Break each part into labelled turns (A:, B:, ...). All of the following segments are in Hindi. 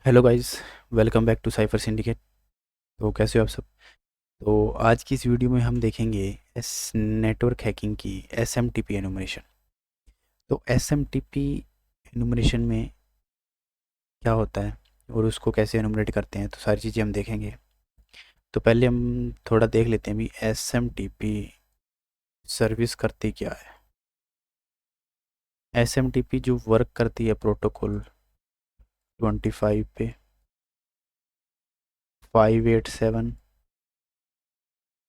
A: Hello guys. Welcome back to Cipher Syndicate. तो कैसे हो आप सब? तो आज की इस वीडियो में हम देखेंगे एस नेटवर्क हैकिंग की एसएमटीपी एनुमरेशन। तो एसएमटीपी एनुमरेशन में क्या होता है और उसको कैसे एनुमरेट करते हैं, तो सारी चीज़ें हम देखेंगे। तो पहले हम थोड़ा देख लेते हैं भी एसएमटीपी सर्विस करती क्या है। एसएमटीपी जो वर्क करती है प्रोटोकॉल 25 पे 587,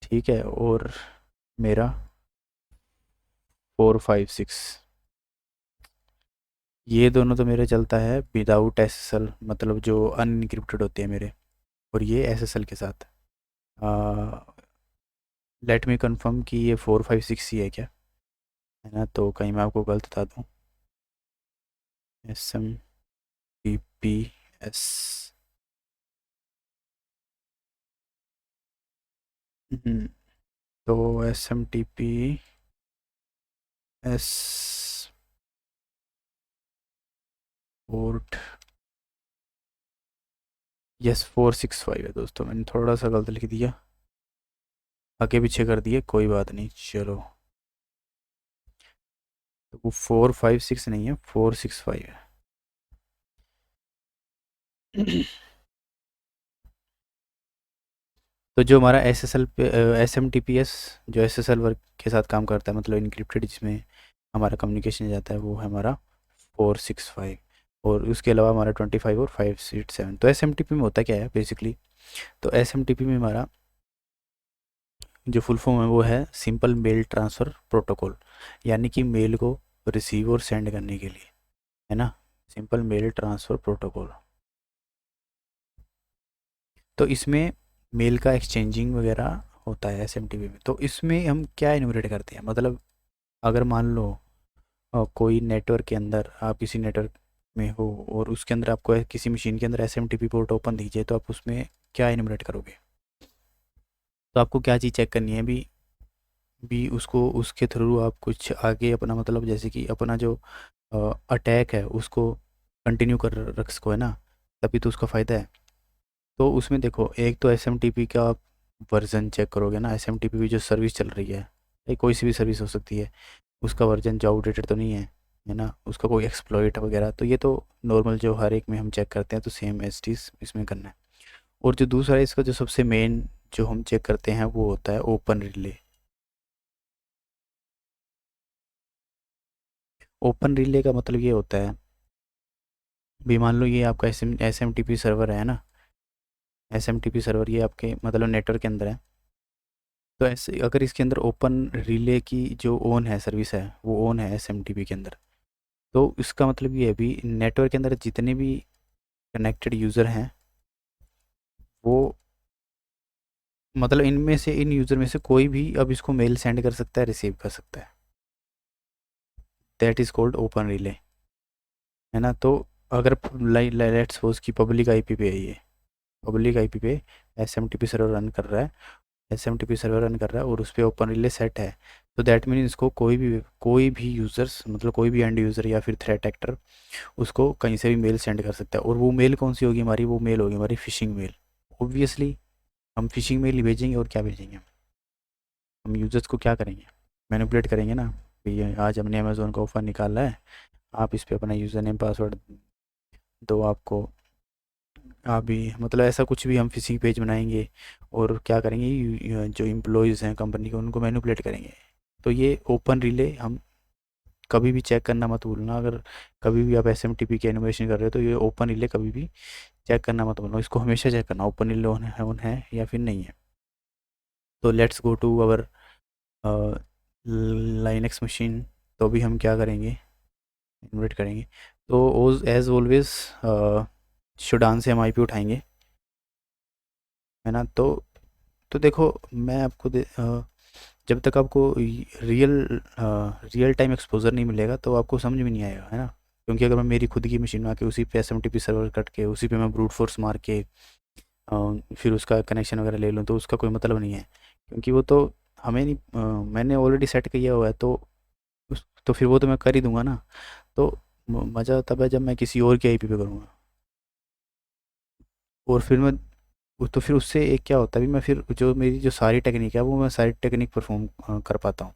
A: ठीक है, और मेरा 456, ये दोनों तो मेरे चलता है विदाउट एसएसएल, मतलब जो अनइंक्रिप्टेड होते हैं मेरे, और ये एसएसएल के साथ। लेट मी कंफर्म कि ये 456 ही है क्या, है ना? तो कहीं मैं आपको गलत बता दूँ। S M T P S, तो S M T P S port, yes 465 है दोस्तों। मैंने थोड़ा सा गलत लिख दिया, आगे पीछे कर दिए, कोई बात नहीं, चलो। तो वो 456 नहीं है, 465 है। तो जो हमारा एस एस एल पे S M T P S, जो एस एस एल वर्क के साथ काम करता है, मतलब इनक्रिप्टेड, जिसमें हमारा कम्युनिकेशन जाता है, वो है हमारा 465। और उसके अलावा हमारा 25 और 567। तो एस एम टी पी में होता क्या है बेसिकली? तो एस एम टी पी में हमारा जो फुल फॉर्म है वो है सिंपल मेल ट्रांसफ़र प्रोटोकॉल, यानी कि मेल को रिसीव और सेंड करने के लिए, है ना? Simple mail transfer protocol. तो इसमें मेल का एक्सचेंजिंग वगैरह होता है एस एम टी पी में। तो इसमें हम क्या इन्यूमरेट करते हैं, मतलब अगर मान लो कोई नेटवर्क के अंदर, आप किसी नेटवर्क में हो और उसके अंदर आपको किसी मशीन के अंदर S M T P port open दीजिए, तो आप उसमें क्या इन्यूमरेट करोगे? तो आपको क्या चीज़ चेक करनी है भी उसको, उसके थ्रू आप कुछ आगे अपना, मतलब जैसे कि अपना जो अटैक है उसको कंटिन्यू कर रख सको, है ना? तभी तो उसका फ़ायदा है। तो उसमें देखो, एक तो एस एम टी पी का वर्जन चेक करोगे ना। एस एम टी पी जो सर्विस चल रही है, ये कोई सी भी सर्विस हो सकती है, उसका वर्जन जो आउटडेटेड तो नहीं है ना? उसका कोई एक्सप्लॉइट वगैरह, तो ये तो नॉर्मल जो हर एक में हम चेक करते हैं, तो सेम एज टीज इसमें करना है। और जो दूसरा है इसका, जो सबसे मेन जो हम चेक करते हैं, वो होता है ओपन रिले। ओपन रिले का मतलब ये होता है भी, मान लो ये आपका S M T P server है ना। S M T P server ये आपके मतलब नेटवर्क के अंदर है। तो ऐसे अगर इसके अंदर ओपन रिले की जो ओन है सर्विस है, वो ओन है एस एम टी पी के अंदर, तो इसका मतलब ये है भी नेटवर्क के अंदर जितने भी कनेक्टेड यूज़र हैं, वो मतलब इनमें से, इन यूज़र में से कोई भी अब इसको मेल सेंड कर सकता है, रिसीव कर सकता है। That is called open relay, है ना? तो अगर लेट्स सपोज कि पब्लिक आईपी पे है ये, पब्लिक आईपी पे S M T P server run कर रहा है, S M T P server run कर रहा है, और उस पर ओपन रिले सेट है। तो दैट मीन इसको कोई भी यूज़र्स, मतलब कोई भी एंड यूज़र या फिर थ्रेट एक्टर उसको कहीं से भी मेल सेंड कर सकता है। और वो मेल कौन सी होगी हमारी? वो मेल होगी हमारी फ़िशिंग मेल। ऑब्वियसली हम फ़िशिंग मेल ही भेजेंगे, और क्या भेजेंगे? हम यूज़र्स को क्या करेंगे? मैनिपुलेट करेंगे ना। ये आज हमने अमेज़ोन का ऑफ़र निकाला है, आप इस पे अपना यूज़र नेम पासवर्ड दो आपको। अभी मतलब ऐसा कुछ भी हम फ़िशिंग पेज बनाएंगे, और क्या करेंगे, जो एम्प्लॉयज़ हैं कंपनी के, उनको मैनिपुलेट करेंगे। तो ये ओपन रिले हम कभी भी चेक करना मत भूलना। अगर कभी भी आप एस एम टी पी की एनिमेशन कर रहे हो, तो ये ओपन रिले कभी भी चेक करना मत भूलना। इसको हमेशा चेक करना, ओपन रिले ऑन है या फिर नहीं है। तो let's go to our Linux machine. तो अभी हम क्या करेंगे, इन्वाइट करेंगे। तो एज ऑलवेज शुडान से हम आईपी उठाएंगे, है ना? तो देखो, मैं आपको जब तक आपको रियल रियल टाइम एक्सपोजर नहीं मिलेगा, तो आपको समझ में नहीं आएगा, है ना? क्योंकि अगर मैं मेरी खुद की मशीन में आके उसी पे S M T P server cut के उसी पे मैं ब्रूट फोर्स मार के फिर उसका कनेक्शन वगैरह ले लूँ, तो उसका कोई मतलब नहीं है। क्योंकि वो तो हमें नहीं, मैंने ऑलरेडी सेट किया हुआ है, तो तो फिर वो तो मैं कर ही दूंगा ना। तो मज़ा तब है जब मैं किसी और की आईपी पे करूँगा। और फिर मैं तो फिर उससे एक क्या होता है, भी मैं फिर जो मेरी जो सारी टेक्निक है वो मैं सारी टेक्निक परफॉर्म कर पाता हूँ।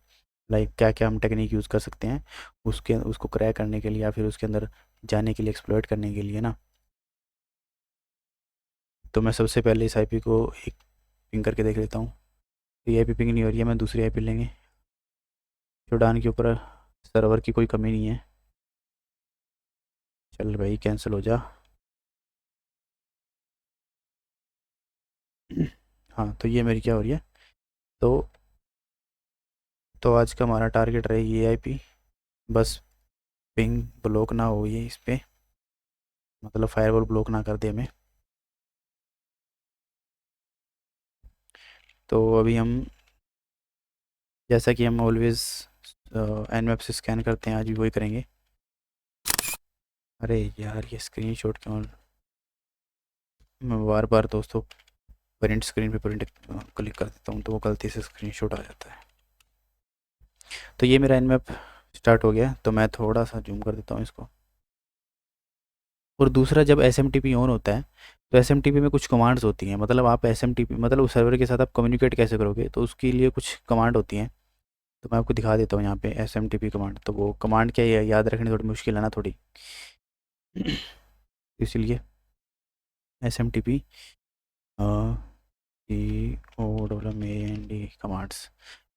A: लाइक क्या क्या हम टेक्निक यूज़ कर सकते हैं उसके उसको क्रैक करने के लिए या फिर उसके अंदर जाने के लिए, एक्सप्लॉइट करने के लिए ना। तो मैं सबसे पहले इस आईपी को एक पिंग करके देख लेता हूँ। तो ये आईपी पिंग नहीं हो रही है, मैं दूसरी आईपी लेंगे। जोडान के ऊपर सर्वर की कोई कमी नहीं है। चल भाई कैंसिल हो जा। हाँ तो ये मेरी क्या हो रही है। तो आज का हमारा टारगेट रहे ये आईपी, बस पिंग ब्लॉक ना हो ये इस पे, मतलब फायरवॉल ब्लॉक ना कर दे हमें। तो अभी हम, जैसा कि हम ऑलवेज एनवेब से स्कैन करते हैं, आज भी वही करेंगे। अरे यार ये स्क्रीनशॉट क्यों, मैं बार बार दोस्तों प्रिंट स्क्रीन पे प्रिंट क्लिक कर देता हूँ तो वो गलती से स्क्रीनशॉट आ जाता है। तो ये मेरा एनवेब स्टार्ट हो गया, तो मैं थोड़ा सा जूम कर देता हूँ इसको। और दूसरा, जब S M T P on होता है तो एस एम टी पी में कुछ कमांड्स होती हैं, मतलब आप एस एम टी पी मतलब उस सर्वर के साथ आप कम्युनिकेट कैसे करोगे, तो उसके लिए कुछ कमांड होती हैं। तो मैं आपको दिखा देता हूँ यहाँ पे S M T P command. तो वो कमांड क्या है याद रखनी थोड़ी मुश्किल है ना थोड़ी। इसलिए S M T P T O W M N D commands.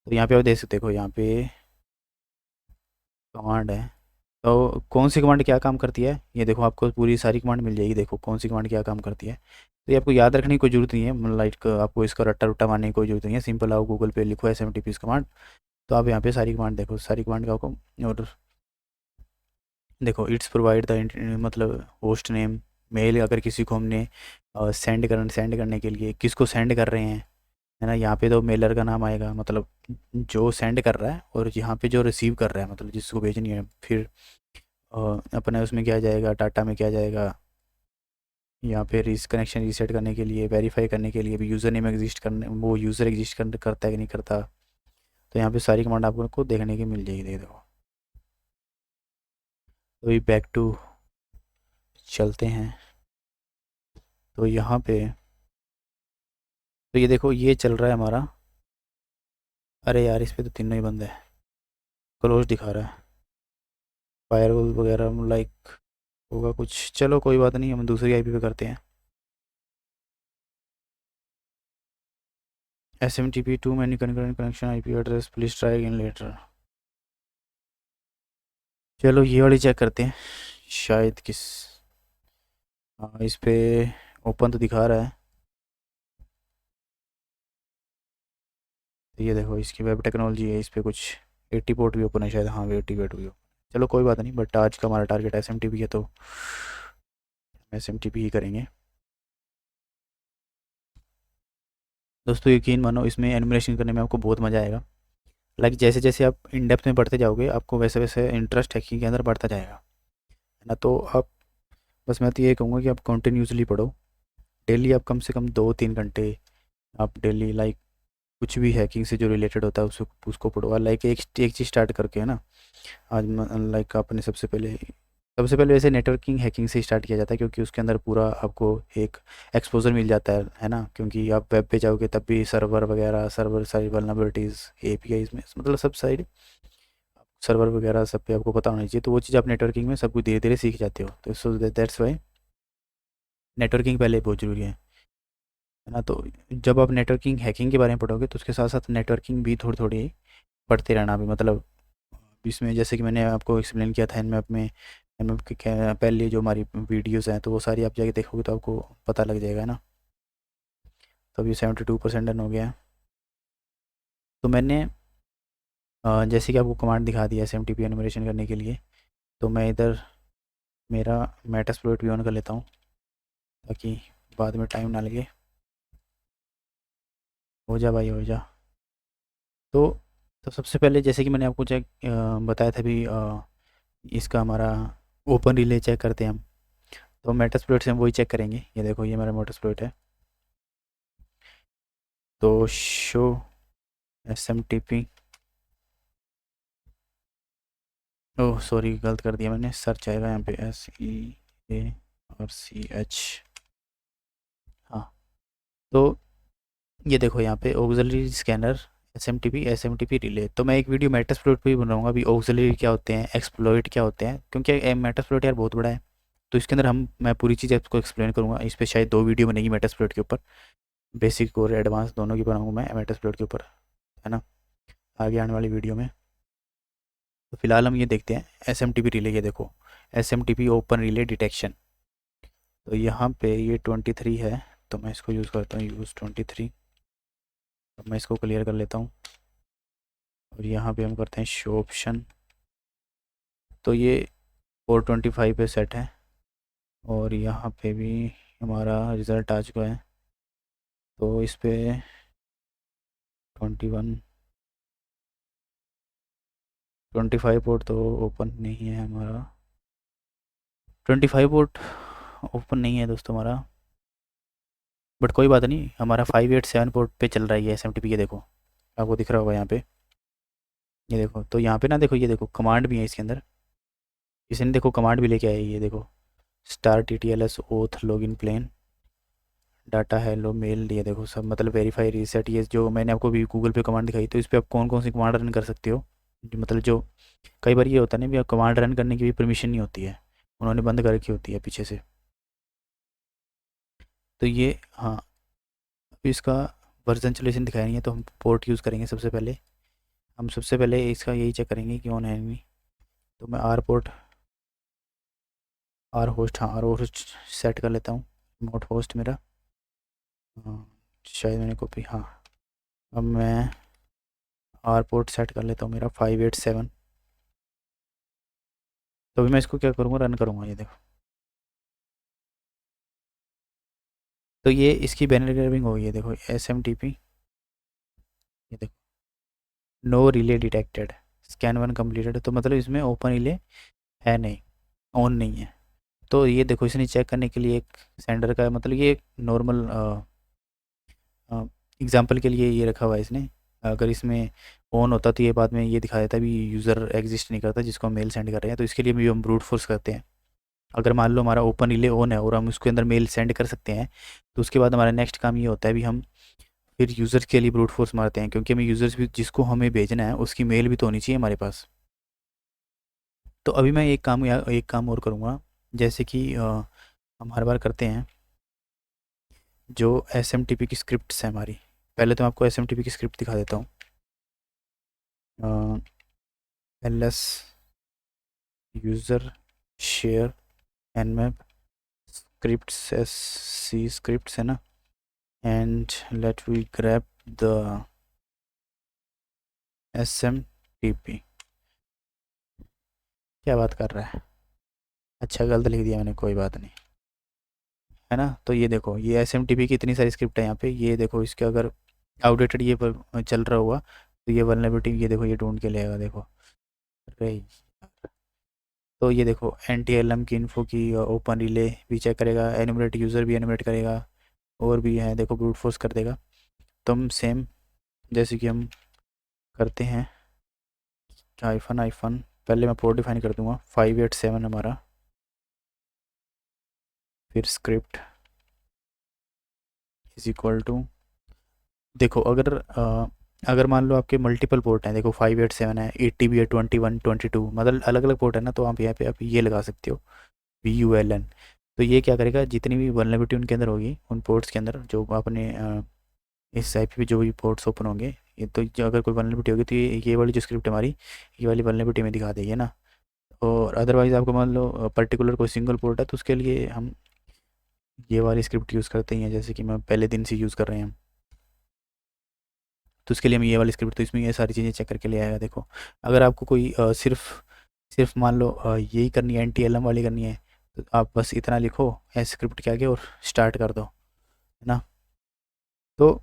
A: तो यहाँ पे आप देख सकते हो, यहाँ पे कमांड है। तो कौन सी कमांड क्या काम करती है ये देखो, आपको पूरी सारी कमांड मिल जाएगी। देखो कौन सी कमांड क्या काम करती है, तो ये आपको याद रखने की कोई जरूरत नहीं है। लाइक आपको इसका रट्टा रुट्टा मारने की कोई जरूरत नहीं है। सिंपल आओ गूगल पे लिखो S M T P command, तो आप यहाँ पे सारी कमांड देखो, सारी कमांड का आपको। और देखो इट्स प्रोवाइड द, मतलब होस्ट नेम, मेल अगर किसी को हमने सेंड करने के लिए किसको सेंड कर रहे हैं, है ना। यहाँ पे तो मेलर का नाम आएगा, मतलब जो सेंड कर रहा है, और यहाँ पे जो रिसीव कर रहा है मतलब जिसको भेजनी है। फिर अपने उसमें क्या जाएगा, डाटा में क्या जाएगा, यहाँ पे रिस कनेक्शन रीसेट करने के लिए, वेरीफाई करने के लिए भी यूज़र नेम एग्जिस्ट करने, वो यूज़र एग्जिस्ट करता है कि नहीं करता। तो यहाँ पे सारी कमांड आपको देखने की मिल जाएगी, देखो। तो ये बैक टू चलते हैं। तो यहाँ पे तो ये देखो ये चल रहा है हमारा। अरे यार इस पे तो तीनों ही बंद है, क्लोज दिखा रहा है। फायरवॉल वगैरह लाइक होगा कुछ, चलो कोई बात नहीं, हम दूसरी आईपी पे करते हैं। S M T P too many connection IP address please try again later. चलो ये वाली चेक करते हैं, शायद किस, हाँ इस पे ओपन तो दिखा रहा है। तो ये देखो इसकी वेब टेक्नोलॉजी है, इस पे कुछ 80 पोर्ट भी ओपन है शायद, हाँ 80 पोर्ट भी ओपन। चलो कोई बात नहीं, बट आज का हमारा target S M T P है, तो एस एम टी पी ही करेंगे। दोस्तों यकीन मानो इसमें एनिमेशन करने में आपको बहुत मज़ा आएगा। लाइक जैसे जैसे आप इन डेप्थ में बढ़ते जाओगे आपको वैसे वैसे इंटरेस्ट हैकिंग के अंदर बढ़ता जाएगा, है ना। तो आप, बस मैं तो ये कहूँगा कि आप कंटिन्यूसली पढ़ो। डेली आप कम से कम 2-3 घंटे आप डेली, लाइक कुछ भी हैकिंग से जो रिलेटेड होता है उसको उसको पढ़ो। और लाइक एक चीज़ स्टार्ट करके, है ना। आज लाइक आपने सबसे पहले वैसे नेटवर्किंग हैकिंग से स्टार्ट किया जाता है, क्योंकि उसके अंदर पूरा आपको एक एक्सपोजर मिल जाता है ना। क्योंकि आप वेब पे जाओगे तब भी सर्वर वगैरह, सर्वर सारी वल्नरेबिलिटीज़, एपीआईज में मतलब सब साइड सर्वर वगैरह सब पे आपको पता होना चाहिए। तो वो चीज़ आप नेटवर्किंग में सब कुछ धीरे धीरे सीख जाते हो। तो सो दैट्स वाई नेटवर्किंग पहले बहुत ज़रूरी है ना। तो जब आप नेटवर्किंग हैकिंग के बारे में पढ़ोगे तो उसके साथ साथ नेटवर्किंग भी थोड़ी थोड़ी पढ़ते रहना भी, मतलब इसमें जैसे कि मैंने आपको एक्सप्लेन किया था एनमैप में। एनमैप के पहले जो हमारी वीडियोज़ हैं तो वो सारी आप जाके देखोगे तो आपको पता लग जाएगा ना। तो अभी 72% डन हो गया है। तो मैंने जैसे कि आपको कमांड दिखा दिया S M T P enumeration करने के लिए, तो मैं इधर मेरा मेटास्प्लॉइट भी ऑन कर लेता हूँ ताकि बाद में टाइम ना लगे। हो जा भाई हो जा। तो सबसे पहले जैसे कि मैंने आपको चेक बताया था भी, इसका हमारा ओपन रिले चेक करते हैं हम। तो मेटास्प्लॉइट से हम वही चेक करेंगे। ये देखो ये मेरा मेटास्प्लॉइट है। तो show S M T P, oh sorry गलत कर दिया मैंने, सर्च आएगा यहाँ पे SEA और CH। तो ये देखो यहाँ पे auxiliary scanner, S M T P relay. तो मैं एक वीडियो मेटास्प्लॉइट पे भी बनाऊंगा अभी, ऑक्सिलरी क्या होते हैं, एक्सप्लॉइट क्या होते हैं, क्योंकि मेटास्प्लॉइट यार बहुत बड़ा है। तो इसके अंदर मैं पूरी चीज़ आपको एक्सप्लेन करूँगा। इस पर शायद 2 वीडियो बनेगी मेटास्प्लॉइट के ऊपर, बेसिक और एडवांस दोनों की बनाऊँगा मैं मेटास्प्लॉइट के ऊपर, है ना, आगे आने वाली वीडियो में। तो फिलहाल हम ये देखते हैं S M T P relay. ये देखो S M T P open relay detection. तो यहाँ पे ये 23 है, तो मैं इसको यूज़ करता हूँ, यूज़ 23। अब मैं इसको क्लियर कर लेता हूँ और यहाँ पे हम करते हैं शो ऑप्शन। तो ये 425 पे सेट है और यहाँ पे भी हमारा रिज़ल्ट आ चुका है। तो इस पे 21 25 पोर्ट तो ओपन नहीं है हमारा, 25 पोर्ट ओपन नहीं है दोस्तों हमारा। बट कोई बात नहीं, हमारा 587 पोर्ट पे चल रहा है ये एस एम टी पी। ये देखो आपको दिख रहा होगा यहाँ पे, ये देखो। तो यहाँ पे ना देखो, ये देखो कमांड भी है इसके अंदर, इसने देखो कमांड भी लेके आई है। ये देखो star T T L S auth login plain data hello mail, ये देखो सब मतलब वेरीफाई रीसेट। ये जो मैंने आपको भी गूगल पे कमांड दिखाई, तो इस पर आप कौन कौन सी कमांड रन कर सकते हो, मतलब जो कई बार ये होता है ना भी कमांड रन करने की भी परमिशन नहीं होती है, उन्होंने बंद कर रखी होती है पीछे से। तो ये हाँ, अभी इसका वर्जन चलेशन दिखाया नहीं है, तो हम पोर्ट यूज़ करेंगे सबसे पहले। हम सबसे पहले इसका यही चेक करेंगे कि ऑन है नहीं। तो मैं आर पोर्ट, आर होस्ट, हाँ आर होस्ट सेट कर लेता हूँ, रिमोट होस्ट मेरा। हाँ, शायद मैंने कॉपी, हाँ। अब मैं आर पोर्ट सेट कर लेता हूँ मेरा 587। तो अभी मैं इसको क्या करूँगा, रन करूँगा। ये देखो, तो ये इसकी बैनर ग्रैबिंग होगी। ये देखो एस एम टी पी, ये देखो no relay detected, scan one completed. तो मतलब इसमें ओपन रिले है नहीं, ऑन नहीं है। तो ये देखो इसने चेक करने के लिए एक सेंडर का, मतलब ये एक नॉर्मल एग्जांपल के लिए ये रखा हुआ है इसने। अगर इसमें ऑन होता तो ये बाद में ये दिखा देता भी यूज़र एग्जिस्ट नहीं करता जिसको हम मेल सेंड कर रहे हैं। तो इसके लिए भी हम ब्रूट फोर्स करते हैं। अगर मान लो हमारा ओपन रिले ऑन है और हम उसके अंदर मेल सेंड कर सकते हैं, तो उसके बाद हमारा नेक्स्ट काम ये होता है भी हम फिर यूज़र के लिए ब्रूट फोर्स मारते हैं, क्योंकि हमें यूज़र्स भी जिसको हमें भेजना है उसकी मेल भी तो होनी चाहिए हमारे पास। तो अभी मैं एक काम और करूँगा, जैसे कि हम हर बार करते हैं, जो एस एम टी पी की स्क्रिप्ट्स है हमारी। पहले तो मैं आपको एस एम टी पी की स्क्रिप्ट दिखा देता हूँ। L S user share nmap scripts, S C scripts है ना, and let we grab the S M T P. क्या बात कर रहा है, अच्छा गलत लिख दिया मैंने, कोई बात नहीं, है ना। तो ये देखो ये एस एम टी पी की इतनी सारी स्क्रिप्ट है यहाँ पे। ये देखो इसके अगर आउटडेटेड ये पर चल रहा हुआ तो ये वल्नरेबिलिटी, ये देखो ये ढूंढ के लेगा, देखो। अरे यार। तो ये देखो एन टी एल एम की इन्फो की ओपन रिले भी चेक करेगा, एनुमरेट यूज़र भी एनुमरेट करेगा, और भी है देखो ब्रूट फोर्स कर देगा। तो हम सेम जैसे कि हम करते हैं आईफन आईफन, पहले मैं पोर्ट डिफाइन कर दूंगा 587 हमारा, फिर स्क्रिप्ट इज इक्वल टू, देखो अगर मान लो आपके मल्टीपल पोर्ट हैं, देखो 587 है, 80 भी है, 21 22, मतलब अलग अलग पोर्ट है ना, तो आप यहाँ पे आप ये लगा सकते हो VULN। तो ये क्या करेगा, जितनी भी वल्नरेबिलिटी उनके अंदर होगी उन पोर्ट्स के अंदर, जो आपने इस IP पे जो भी पोर्ट्स ओपन होंगे, ये तो अगर कोई वल्नरेबिलिटी होगी तो ये वाली जो स्क्रिप्ट हमारी ये वाली वल्नरेबिलिटी में दिखा देगी, है ना। और अदरवाइज़ आपको मान लो पर्टिकुलर कोई सिंगल पोर्ट है, तो उसके लिए हम ये वाली स्क्रिप्ट यूज़ करते हैं, जैसे कि मैं पहले दिन से यूज़ कर रहे हैं हम। तो उसके लिए हम ये वाली स्क्रिप्ट, तो इसमें ये सारी चीज़ें चेक करके ले आएगा। देखो अगर आपको कोई सिर्फ सिर्फ मान लो यही करनी है, NTLM वाली करनी है, तो आप बस इतना लिखो एस स्क्रिप्ट के आगे और स्टार्ट कर दो, है ना। तो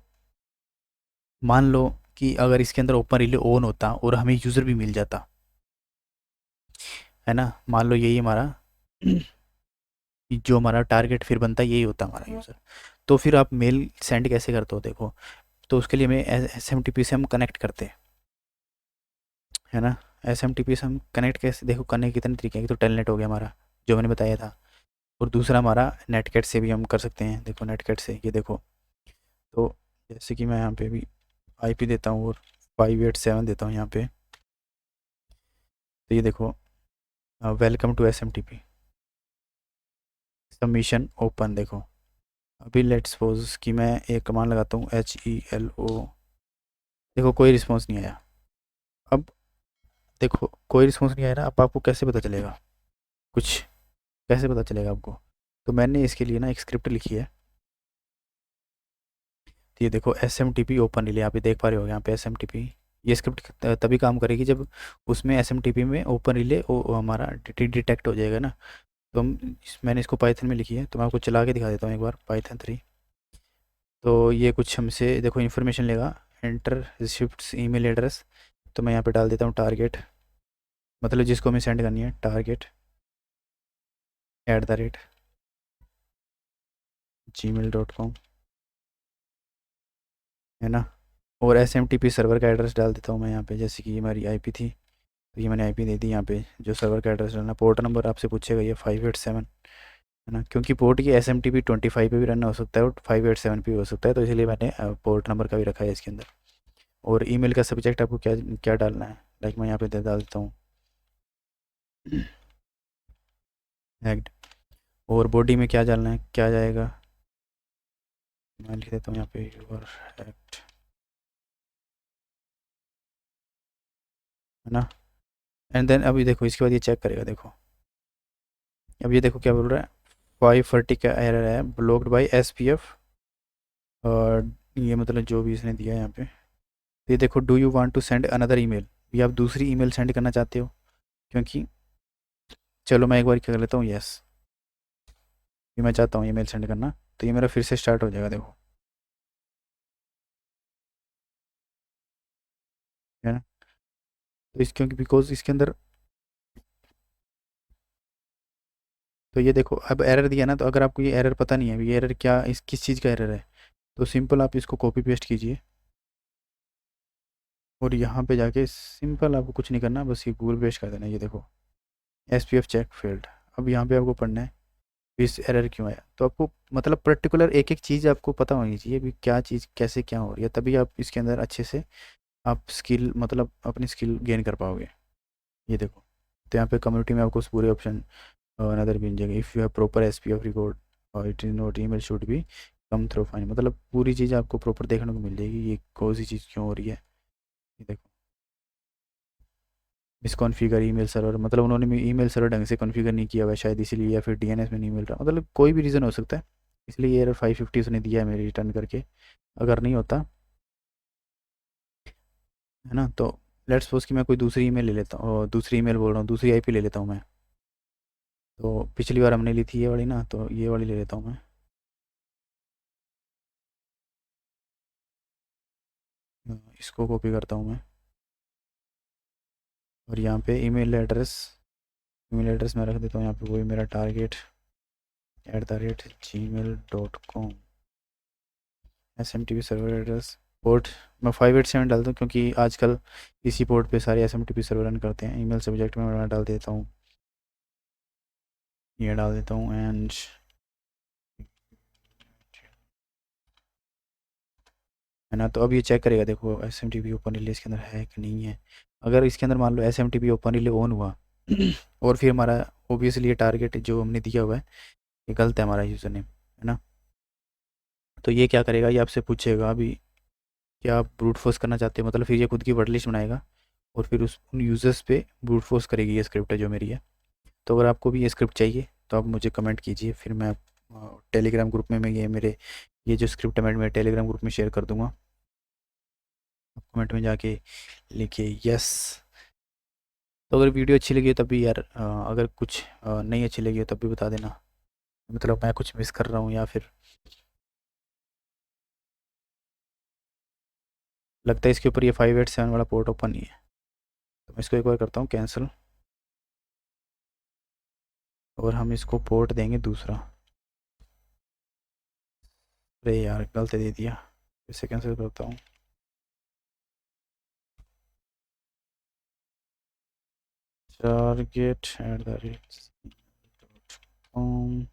A: मान लो कि अगर इसके अंदर ओपन रिले ऑन होता और हमें यूज़र भी मिल जाता, है ना, मान लो यही हमारा जो हमारा टारगेट फिर बनता यही होता हमारा यूज़र। तो फिर आप मेल सेंड कैसे करते हो, देखो। तो उसके लिए हमें SMTP से हम कनेक्ट करते हैं, है ना। SMTP से हम कनेक्ट कैसे, देखो करने के कितने तरीके हैं। तो टेलनेट हो गया हमारा जो मैंने बताया था, और दूसरा हमारा नेटकेट से भी हम कर सकते हैं। देखो नेटकेट से, ये देखो तो जैसे कि मैं यहाँ पे भी आईपी देता हूँ और 587 देता हूँ यहाँ पे। तो ये देखो, welcome to SMTP submission open. देखो अभी लेट्स सपोज कि मैं एक कमांड लगाता हूँ HELO। देखो कोई रिस्पॉन्स नहीं आया। अब देखो कोई रिस्पॉन्स नहीं आया ना, अब आपको कैसे पता चलेगा कुछ, कैसे पता चलेगा आपको? तो मैंने इसके लिए ना एक स्क्रिप्ट लिखी है। तो ये देखो SMTP ओपन रिले, यहाँ पे देख पा रहे हो यहाँ पे SMTP। ये स्क्रिप्ट तभी काम करेगी जब उसमें SMTP में ओपन रिले हमारा डिटेक्ट हो जाएगा ना। तो मैंने इसको पाइथन में लिखी है, तो मैं आपको चला के दिखा देता हूँ एक बार Python 3। तो ये कुछ हमसे देखो इन्फॉर्मेशन लेगा, एंटर रिसिप्ट्स ईमेल एड्रेस। तो मैं यहाँ पे डाल देता हूँ टारगेट, मतलब जिसको हमें सेंड करनी है, target@gmail.com, है ना। और SMTP सर्वर का एड्रेस डाल देता हूँ मैं यहाँ पे, जैसे कि ये हमारी आईपी थी, तो ये मैंने आईपी दे दी यहाँ पे। जो सर्वर का एड्रेस डालना, पोर्ट नंबर आपसे पूछेगा, ये 587, है ना, क्योंकि पोर्ट ये SMTP 25 पे भी रन हो सकता है और 587 पे भी हो सकता है, तो इसलिए मैंने पोर्ट नंबर का भी रखा है इसके अंदर। और ईमेल का सब्जेक्ट आपको क्या क्या डालना है, लाइक मैं यहाँ पे डाल देता हूँ हैक्ड। और बॉडी में क्या डालना है, क्या जाएगा, मैं लिख देता हूँ यहाँ पे यूर हैक्ड, है ना। एंड देन अभी देखो इसके बाद ये चेक करेगा। देखो अब ये देखो क्या बोल रहा है, 540 का एरर है, ब्लॉक्ड बाय SPF। और ये मतलब जो भी इसने दिया है यहाँ पे। तो ये देखो, do you want to send another email, ये आप दूसरी ईमेल सेंड करना चाहते हो? क्योंकि चलो मैं एक बार क्या कर लेता हूँ, यस, ये मैं चाहता हूँ ईमेल सेंड करना। तो ये मेरा फिर से स्टार्ट हो जाएगा, देखो, है ना। तो इस क्योंकि बिकॉज इसके अंदर, तो ये देखो अब एरर दिया ना, तो अगर आपको ये एरर पता नहीं है ये एरर क्या, इस किस चीज़ का एरर है, तो सिंपल आप इसको कॉपी पेस्ट कीजिए और यहाँ पे जाके सिंपल आपको कुछ नहीं करना, बस ये गूगल पेस्ट कर देना। ये देखो SPF चेक फेल्ड। अब यहाँ पे आपको पढ़ना है इस एरर क्यों आया, तो आपको मतलब पर्टिकुलर एक एक चीज़ आपको पता होनी चाहिए भी क्या चीज़ कैसे क्या हो रही है, तभी आप इसके अंदर अच्छे से आप स्किल मतलब अपनी स्किल गेन कर पाओगे। ये देखो, तो यहाँ पे कम्युनिटी में आपको पूरे ऑप्शन अनदर भी मिल जाएगा, if you have proper SPF record और it is not email should be come through fine, मतलब पूरी चीज़ आपको प्रॉपर देखने को मिल जाएगी ये कौन सी चीज़ क्यों हो रही है। ये देखो, मिसकॉन्फ़िगर ईमेल सर्वर, मतलब उन्होंने ईमेल सर्वर ढंग से कॉन्फ़िगर नहीं किया हुआ है शायद, इसीलिए, या फिर DNS में नहीं मिल रहा, मतलब कोई भी रीज़न हो सकता है। इसलिए ये एरर 550 उसने दिया है मेरे रिटर्न करके। अगर नहीं होता, है ना, तो लेट्स सपोज कि मैं कोई दूसरी ईमेल ले लेता हूँ, दूसरी ईमेल बोल रहा हूँ, दूसरी आईपी ले लेता हूँ मैं। तो पिछली बार हमने ली थी ये वाली ना, तो ये वाली ले लेता हूँ मैं। इसको कॉपी करता हूँ मैं और यहाँ पे ईमेल एड्रेस मैं रख देता हूँ यहाँ पे, वही मेरा target@gmail.com, SMTP server address. Port मैं 587 डालता हूँ क्योंकि आजकल इसी पोर्ट पे सारे SMTP सर्वर रन करते हैं। ईमेल सब्जेक्ट में मैं डाल देता हूँ, ये डाल देता हूँ एंड, है ना। तो अब ये चेक करेगा, देखो SMTP ओपन रिले इसके अंदर है कि नहीं है। अगर इसके अंदर मान लो SMTP ओपन रिले ऑन हुआ और फिर हमारा ओबियसली ये टारगेट जो हमने दिया हुआ है ये गलत है, हमारा यूज़र नेम, है ना। तो ये क्या करेगा, ये आपसे पूछेगा अभी क्या आप ब्रूट फोर्स करना चाहते हो, मतलब फिर ये खुद की वर्ड लिस्ट बनाएगा और फिर उस उन यूज़र्स पे ब्रूट फोर्स करेगी। ये स्क्रिप्ट है जो मेरी है। तो अगर आपको भी ये स्क्रिप्ट चाहिए तो आप मुझे कमेंट कीजिए, फिर मैं टेलीग्राम ग्रुप में मैं ये मेरे ये जो स्क्रिप्ट है मैं मेरे टेलीग्राम ग्रुप में शेयर कर दूंगा। आप कमेंट में जाके लिखिए यस। तो अगर वीडियो अच्छी लगी हो तब भी यार, अगर कुछ नहीं अच्छी लगी हो तब भी बता देना, मतलब मैं कुछ मिस कर रहा हूँ या फिर लगता है इसके ऊपर ये 587 वाला पोर्ट ओपन नहीं है। तो मैं इसको एक बार करता हूँ कैंसिल और हम इसको पोर्ट देंगे दूसरा। अरे यार गलत दे दिया, फिर से कैंसिल करता हूँ। target@gmail.com,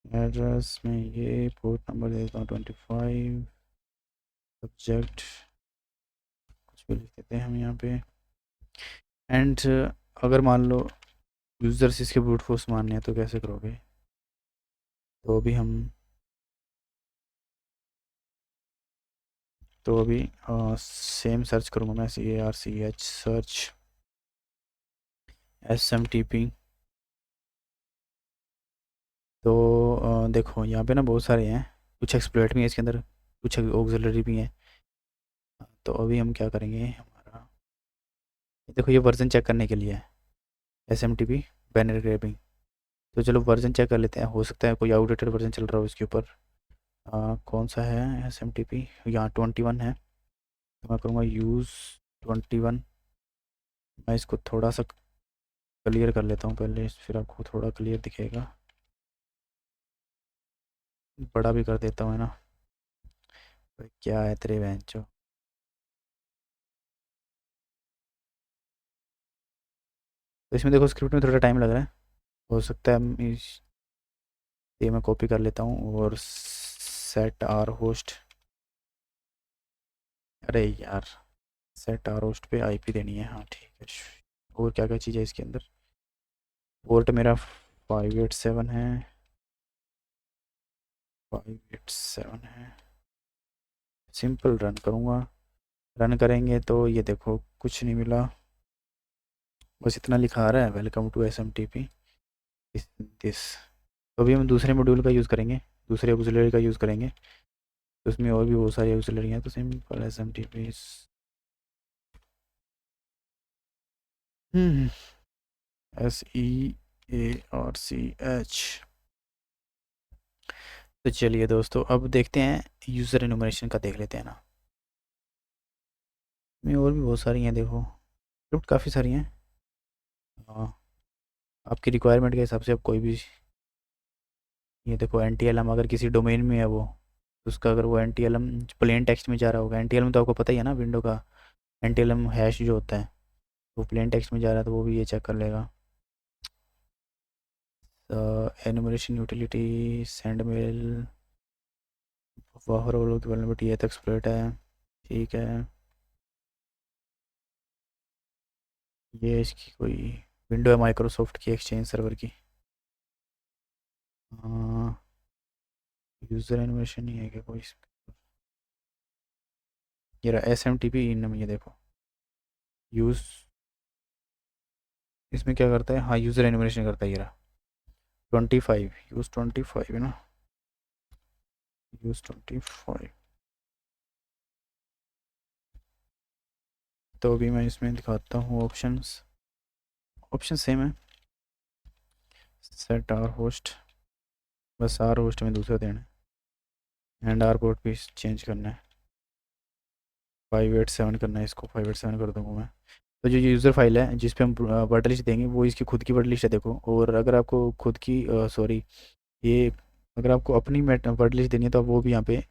A: एड्रेस में ये पोर्ट नंबर दे देता हूँ 25, सब्जेक्ट कुछ भी लिख देते हैं हम यहाँ पे। एंड अगर मान लो यूज़र्स इसके ब्रूट फोर्स मानने हैं तो कैसे करोगे? तो अभी हम तो अभी सेम सर्च करूँगा मैं, CARCH सर्च SMTP। तो देखो यहाँ पे ना बहुत सारे हैं, कुछ एक्सप्लॉइट भी है इसके अंदर, कुछ ऑक्सिलरी भी हैं। तो अभी हम क्या करेंगे, हमारा देखो ये वर्जन चेक करने के लिए है, SMTP बैनर ग्रैबिंग। तो चलो वर्जन चेक कर लेते हैं, हो सकता है कोई आउटडेटेड वर्जन चल रहा हो इसके ऊपर। कौन सा है SMTP, यहाँ 21 है, तो मैं करूँगा यूज़ 21। मैं इसको थोड़ा सा क्लियर कर लेता हूँ पहले, फिर आपको थोड़ा क्लियर दिखेगा। बड़ा भी कर देता हूँ, है ना। भाई क्या है तेरे बेंचो। तो इसमें देखो स्क्रिप्ट में थोड़ा टाइम लग रहा है, हो सकता है ये मैं कॉपी कर लेता हूँ और सेट आर होस्ट, अरे यार सेट आर होस्ट पे आईपी देनी है, हाँ ठीक है। और क्या क्या चीज़ है इसके अंदर, पोर्ट मेरा 587 है, 587 है। सिंपल रन करूँगा, रन करेंगे तो ये देखो कुछ नहीं मिला, बस इतना लिखा आ रहा है, वेलकम टू SMTP दिस। तो अभी हम दूसरे मॉड्यूल का यूज़ करेंगे, दूसरे ऑक्सिलरी का यूज़ करेंगे। तो उसमें और भी बहुत सारी ऑक्सिलरी हैं, तो सिंपल SMTP। SEARCH। तो चलिए दोस्तों अब देखते हैं यूज़र एनुमरेशन का, देख लेते हैं ना। में और भी बहुत सारी हैं, देखो स्क्रिप्ट काफ़ी सारी हैं। हाँ, आपकी रिक्वायरमेंट के हिसाब से आप कोई भी, ये देखो NTLM अगर किसी डोमेन में है वो, उसका अगर वो NTLM प्लेन टेक्स्ट में जा रहा होगा, NTLM तो आपको पता ही है ना, विंडो का NTLM हैश जो होता है, वो प्लेन टेक्स्ट में जा रहा है तो वो भी ये चेक कर लेगा। एनुमरेशन यूटिलिटी, सेंड मेल, वाह रोल की वल्नरेबिलिटी, ये तो एक्सप्लोइट है, ठीक है। ये इसकी कोई विंडो है माइक्रोसॉफ्ट की एक्सचेंज सर्वर की। यूज़र एनिमेशन नहीं है क्या कोई ये रहा SMTP इन, ये देखो यूज़, इसमें क्या करता है, हाँ यूज़र एनिमेशन करता है, ये रहा 25, यूज़ 25 है ना, यूज़ 25। तो अभी मैं इसमें दिखाता हूँ ऑप्शंस, ऑप्शन सेम है, सेट आर होस्ट, बस आर होस्ट में दूसरा देना है, एंड आर पोर्ट भी चेंज करना है, 587 करना है, इसको 587 कर दूँगा मैं। तो जो यूज़र फाइल है जिस पे हम वर्ड लिस्ट देंगे वो इसकी खुद की वर्ड लिस्ट है, देखो। और अगर आपको खुद की सॉरी ये अगर आपको अपनी वर्ड लिस्ट देनी है तो आप वो भी यहाँ पे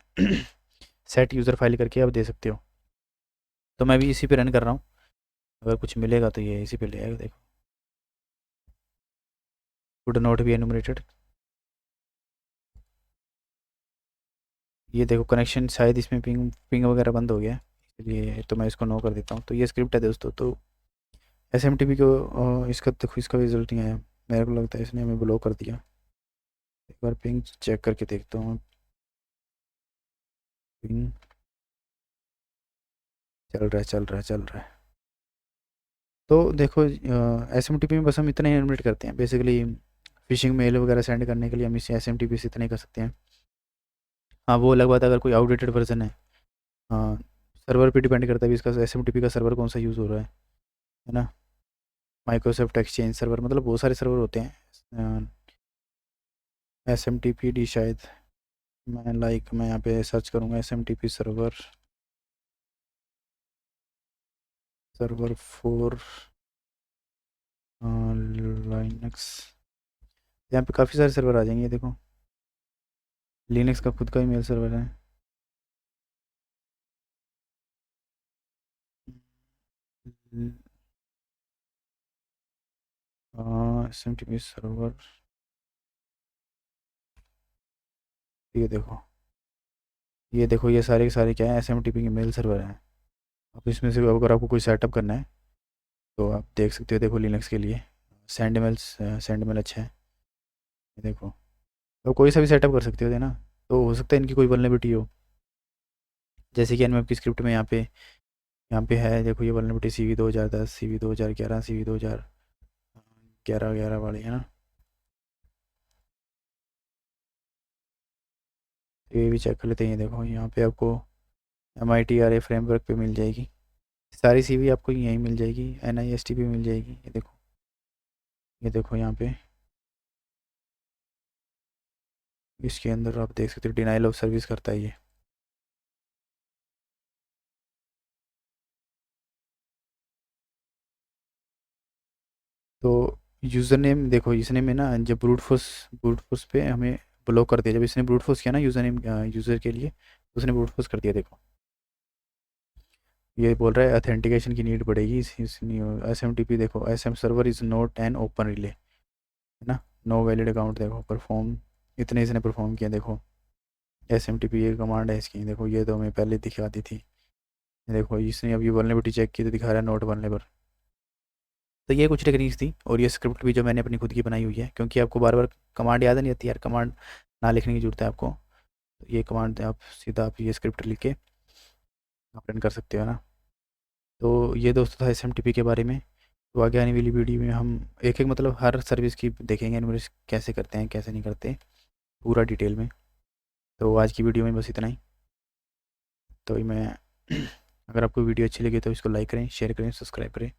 A: सेट यूज़र फाइल करके आप दे सकते हो। तो मैं भी इसी पे रन कर रहा हूँ, अगर कुछ मिलेगा तो ये इसी पे ले आएगा, देखो वुड नॉट बी एनुमरेटेड। ये देखो कनेक्शन शायद इसमें पिंग पिंग वगैरह बंद हो गया है, इसलिए तो मैं इसको नो कर देता हूँ। तो ये स्क्रिप्ट है दोस्तों। तो SMTP को इसका देखो, इसका रिजल्ट नहीं आया, मेरे को लगता है इसने हमें ब्लॉक कर दिया। एक बार पिंग चेक करके देखता हूँ, पिंग चल रहा है चल रहा है चल रहा है। तो देखो SMTP में बस हम इतना ही एनिमेट करते हैं बेसिकली, फिशिंग मेल वगैरह सेंड करने के लिए हम इसे SMTP से इतना ही कर सकते हैं। हाँ वो अलग बात है अगर कोई आउटडेटेड वर्जन है, हाँ सर्वर पे डिपेंड करता है भी इसका SMTP का सर्वर कौन सा यूज़ हो रहा है ना। माइक्रोसॉफ्ट एक्सचेंज सर्वर, मतलब बहुत सारे सर्वर होते हैं। SMTP डी शायद, मैं यहाँ पे सर्च करूँगा SMTP server, server for Linux, यहाँ पे काफ़ी सारे सर्वर आ जाएंगे, देखो लिनक्स का खुद का ही मेल सर्वर है। SMTP सर्वर, ये देखो ये सारे के सारे क्या है, SMTP के मेल सर्वर हैं। अब इसमें से अगर आपको कोई सेटअप करना है तो आप देख सकते हो, देखो लिनक्स के लिए सेंडमेल अच्छा है। ये देखो, तो कोई सा भी सेटअप कर सकते हो, है ना। तो हो सकता है इनकी कोई वल्नरेबिलिटी हो, जैसे कि एनवेब की स्क्रिप्ट में यहाँ पे है, देखो ये वल्नरेबिलिटी CV 2010, CV 2011, CV 2011 वाली है ना। तो ये भी चेक कर लेते हैं। ये देखो यहाँ पे आपको MITRA फ्रेमवर्क पे मिल जाएगी, सारी CV आपको यहीं मिल जाएगी, NIST पे मिल जाएगी। ये देखो यहाँ पे इसके अंदर आप देख सकते हो डिनाइल ऑफ सर्विस करता है ये। तो यूज़र नेम देखो, इसने में ना जब ब्रूट फोर्स पे हमें ब्लॉक कर दिया, जब इसने ब्रूट फोर्स किया ना यूज़र नेम यूज़र के लिए, उसने ब्रूट फोर्स कर दिया। देखो ये बोल रहा है अथेंटिकेशन की नीड पड़ेगी इस SMTP। देखो SM server is not an open relay, है ना। नो वैलिड अकाउंट, देखो परफॉर्म, इतने इसने परफॉर्म किया। देखो SMTP ये कमांड है इसकी, देखो ये तो हमें पहले दिखा दी थी। देखो इसने अभी वल्नरेबिलिटी चेक की तो दिखा रहा है नोट वल्नरेबल। तो ये कुछ टेक्निक्स थी, और ये स्क्रिप्ट भी जो मैंने अपनी खुद की बनाई हुई है, क्योंकि आपको बार बार कमांड याद नहीं आती यार, कमांड ना लिखने की जरूरत है आपको। तो ये कमांड आप सीधा आप ये स्क्रिप्ट लिख के आप रन कर सकते हो ना। तो ये दोस्तों था SMTP के बारे में। तो आगे आने वाली वीडियो में हम एक एक मतलब हर सर्विस की देखेंगे, इन्वेस्ट कैसे करते हैं कैसे नहीं करते, पूरा डिटेल में। तो आज की वीडियो में बस इतना ही। तो मैं अगर आपको वीडियो अच्छी लगी तो इसको लाइक करें, शेयर करें, सब्सक्राइब करें।